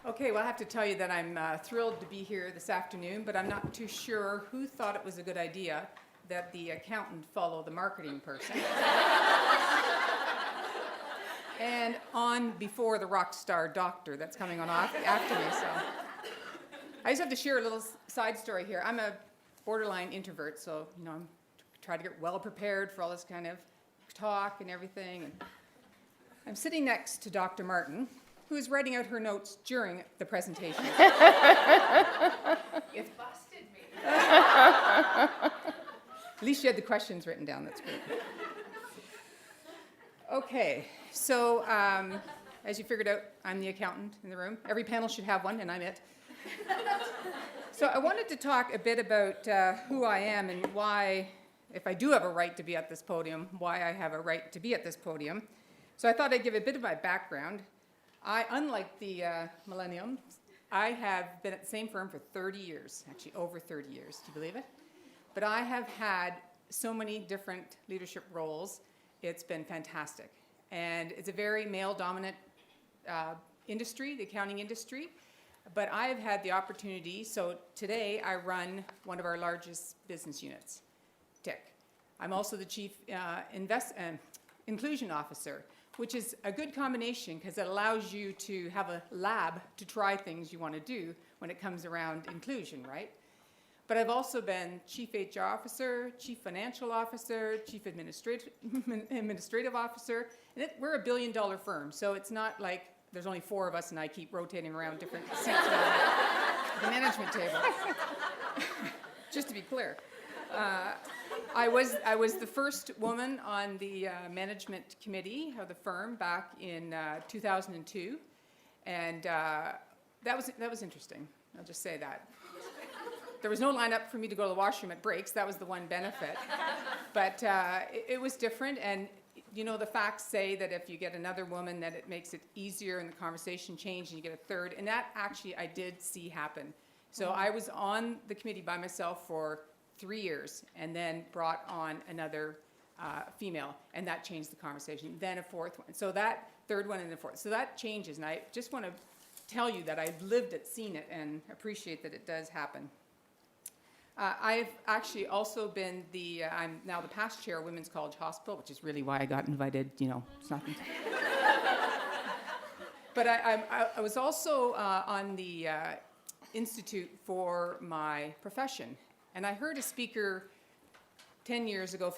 Okay, well, I have to tell you that I'm thrilled to be here this afternoon, but I'm not too sure who thought it was a good idea that the accountant follow the marketing person. And on before the rock star doctor that's coming on off after me, so. I just have to share a little side story here. I'm a borderline introvert, so, I'm trying to get well prepared for all this kind of talk and everything. And I'm sitting next to Dr. Martin, who is writing out her notes during the presentation. You busted me. At least you had the questions written down. That's great. Okay, so as you figured out, I'm the accountant in the room. Every panel should have one, and I'm it. So I wanted to talk a bit about who I am and why, if I do have a right to be at this podium, why I have a right to be at this podium. So I thought I'd give a bit of my background. Unlike the millennium, I have been at the same firm for 30 years, actually over 30 years, do you believe it? But I have had so many different leadership roles. It's been fantastic. And it's a very male-dominant industry, the accounting industry. But I've had the opportunity, so today I run one of our largest business units, TIC. I'm also the Chief Inclusion Officer, which is a good combination because it allows you to have a lab to try things you want to do when it comes around inclusion, right? But I've also been Chief HR Officer, Chief Financial Officer, Chief Administrative Officer, and we're a billion-dollar firm, so it's not like there's only 4 of us and I keep rotating around different seats on the management table. Just to be clear. I was the first woman on the management committee of the firm back in 2002, and that was interesting. I'll just say that. There was no lineup for me to go to the washroom at breaks. That was the one benefit. But it was different, and the facts say that if you get another woman, that it makes it easier and the conversation change, and you get a third. And that actually I did see happen. So I was on the committee by myself for 3 years, and then brought on another female, and that changed the conversation. Then a fourth one. So that third one and a fourth. So that changes, and I just want to tell you that I've lived it, seen it, and appreciate that it does happen. I've actually also been I'm now the past chair of Women's College Hospital, which is really why I got invited, it's nothing. But I was also on the Institute for my profession. And I heard a speaker 15 years ago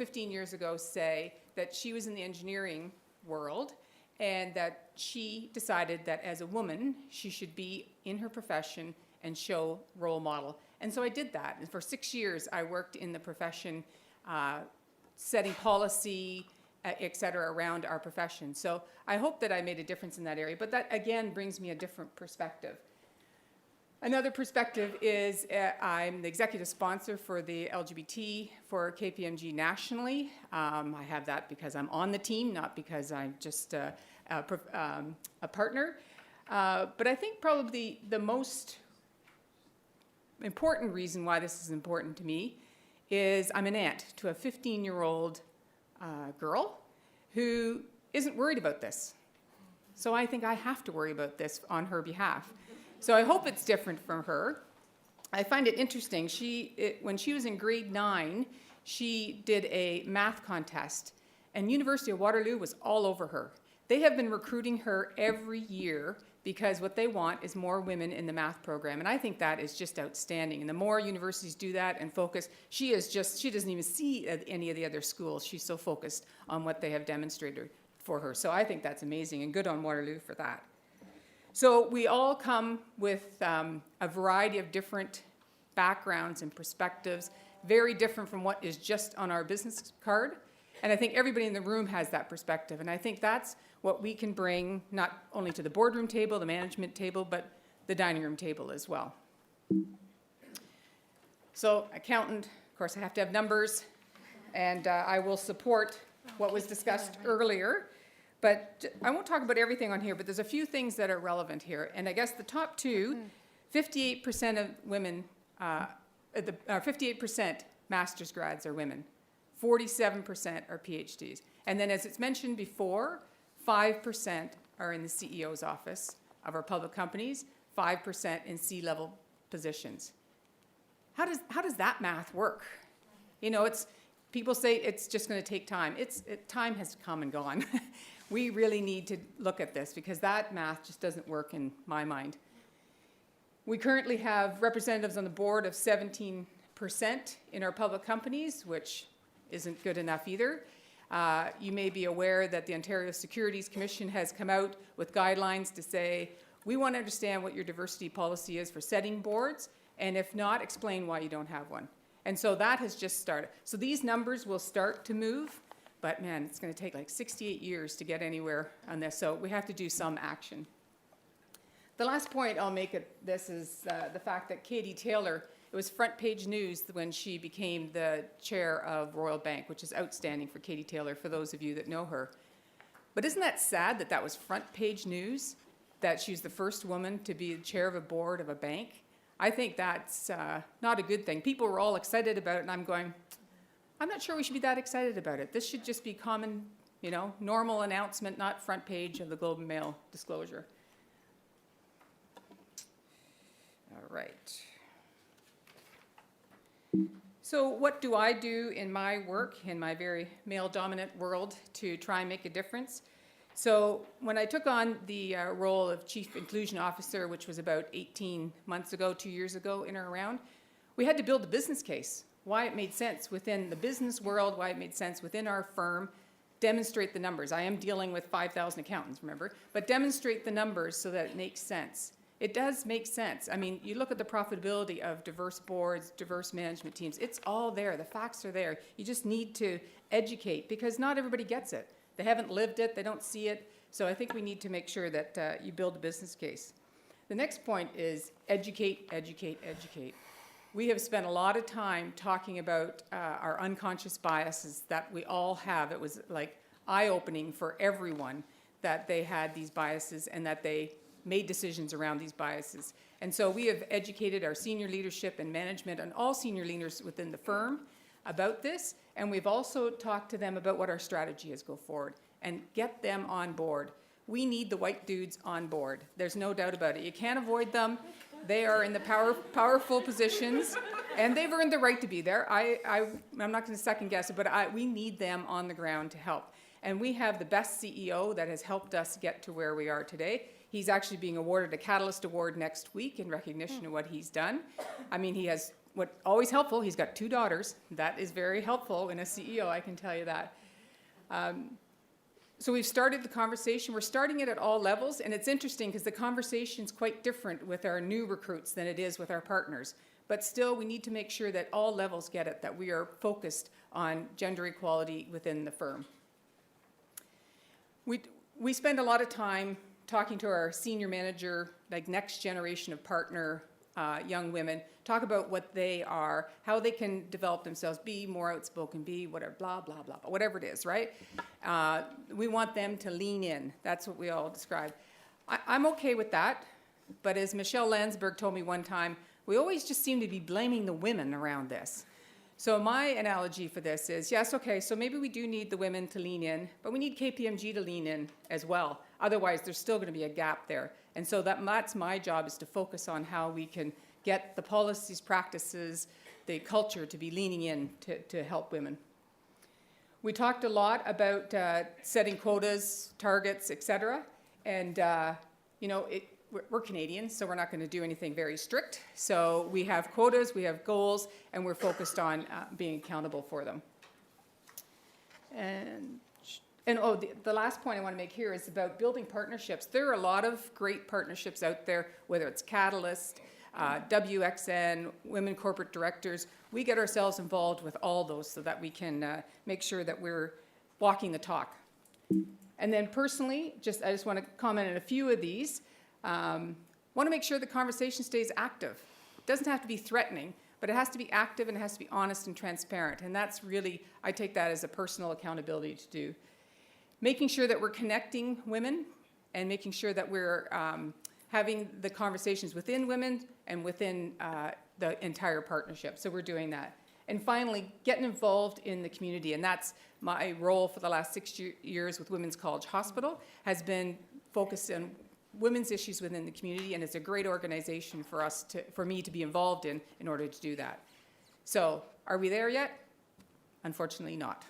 say that she was in the engineering world and that she decided that as a woman, she should be in her profession and show role model. And so I did that. And for 6 years, I worked in the profession, setting policy, et cetera, around our profession. So I hope that I made a difference in that area. But that, again, brings me a different perspective. Another perspective is I'm the executive sponsor for the LGBT for KPMG nationally. I have that because I'm on the team, not because I'm just a partner. But I think probably the most important reason why this is important to me is I'm an aunt to a 15-year-old girl who isn't worried about this. So I think I have to worry about this on her behalf. So I hope it's different from her. I find it interesting. When she was in grade 9, she did a math contest, and University of Waterloo was all over her. They have been recruiting her every year because what they want is more women in the math program, and I think that is just outstanding. And the more universities do that and focus, she doesn't even see any of the other schools. She's so focused on what they have demonstrated for her. So I think that's amazing, and good on Waterloo for that. So we all come with a variety of different backgrounds and perspectives, very different from what is just on our business card. And I think everybody in the room has that perspective. And I think that's what we can bring not only to the boardroom table, the management table, but the dining room table as well. So accountant, of course, I have to have numbers, and I will support what was discussed earlier. But I won't talk about everything on here, but there's a few things that are relevant here. And I guess the top two, 58% of women, 58% master's grads are women. 47% are PhDs. And then as it's mentioned before, 5% are in the CEO's office of our public companies. 5% in C-level positions. How does that math work? You know, people say it's just going to take time. Time has come and gone. We really need to look at this because that math just doesn't work in my mind. We currently have representatives on the board of 17% in our public companies, which isn't good enough either. You may be aware that the Ontario Securities Commission has come out with guidelines to say, we want to understand what your diversity policy is for setting boards, and if not, explain why you don't have one. And so that has just started. So these numbers will start to move, but man, it's going to take like 68 years to get anywhere on this, so we have to do some action. The last point I'll make at this is the fact that Katie Taylor, it was front page news when she became the chair of Royal Bank, which is outstanding for Katie Taylor, for those of you that know her. But isn't that sad that that was front page news, that she's the first woman to be the chair of a board of a bank? I think that's not a good thing. People were all excited about it, and I'm going, I'm not sure we should be that excited about it. This should just be common, you know, normal announcement, not front page of the Globe and Mail disclosure. All right. So what do I do in my work, in my very male-dominant world, to try and make a difference? So when I took on the role of Chief Inclusion Officer, which was about 18 months ago, 2 years ago, in or around, we had to build a business case, why it made sense within the business world, why it made sense within our firm, demonstrate the numbers. I am dealing with 5,000 accountants, remember, but demonstrate the numbers so that it makes sense. It does make sense. I mean, you look at the profitability of diverse boards, diverse management teams, it's all there. The facts are there. You just need to educate because not everybody gets it. They haven't lived it, they don't see it. So I think we need to make sure that you build a business case. The next point is educate, educate, educate. We have spent a lot of time talking about our unconscious biases that we all have. It was like eye-opening for everyone that they had these biases and that they made decisions around these biases. And so we have educated our senior leadership and management and all senior leaders within the firm about this, and we've also talked to them about what our strategy is go forward and get them on board. We need the white dudes on board. There's no doubt about it. You can't avoid them. They are in the powerful positions, and they've earned the right to be there. I'm not going to second guess it, but we need them on the ground to help. And we have the best CEO that has helped us get to where we are today. He's actually being awarded a Catalyst Award next week in recognition of what he's done. I mean, he has, what always helpful, he's got 2 daughters. That is very helpful in a CEO, I can tell you that. So we've started the conversation. We're starting it at all levels, and it's interesting because the conversation's quite different with our new recruits than it is with our partners. But still, we need to make sure that all levels get it, that we are focused on gender equality within the firm. We spend a lot of time talking to our senior manager, like next generation of partner young women, talk about what they are, how they can develop themselves, be more outspoken, be whatever, blah, blah, blah, whatever it is, right? We want them to lean in. That's what we all describe. I'm okay with that, but as Michelle Landsberg told me one time, we always just seem to be blaming the women around this. So my analogy for this is, yes, okay, so maybe we do need the women to lean in, but we need KPMG to lean in as well. Otherwise, there's still going to be a gap there. And so that's my job, is to focus on how we can get the policies, practices, the culture to be leaning in to help women. We talked a lot about setting quotas, targets, et cetera. And, you know, we're Canadians, so we're not going to do anything very strict. So we have quotas, we have goals, and we're focused on being accountable for them. And the last point I want to make here is about building partnerships. There are a lot of great partnerships out there, whether it's Catalyst, WXN, Women Corporate Directors. We get ourselves involved with all those so that we can make sure that we're walking the talk. And then personally, I just want to comment on a few of these. Want to make sure the conversation stays active. It doesn't have to be threatening, but it has to be active and it has to be honest and transparent. And that's really, I take that as a personal accountability to do. Making sure that we're connecting women and making sure that we're having the conversations within women and within the entire partnership. So we're doing that. And finally, getting involved in the community. And that's my role for the last 6 years with Women's College Hospital, has been focused on women's issues within the community, and it's a great organization for me to be involved in order to do that. So, are we there yet? Unfortunately not.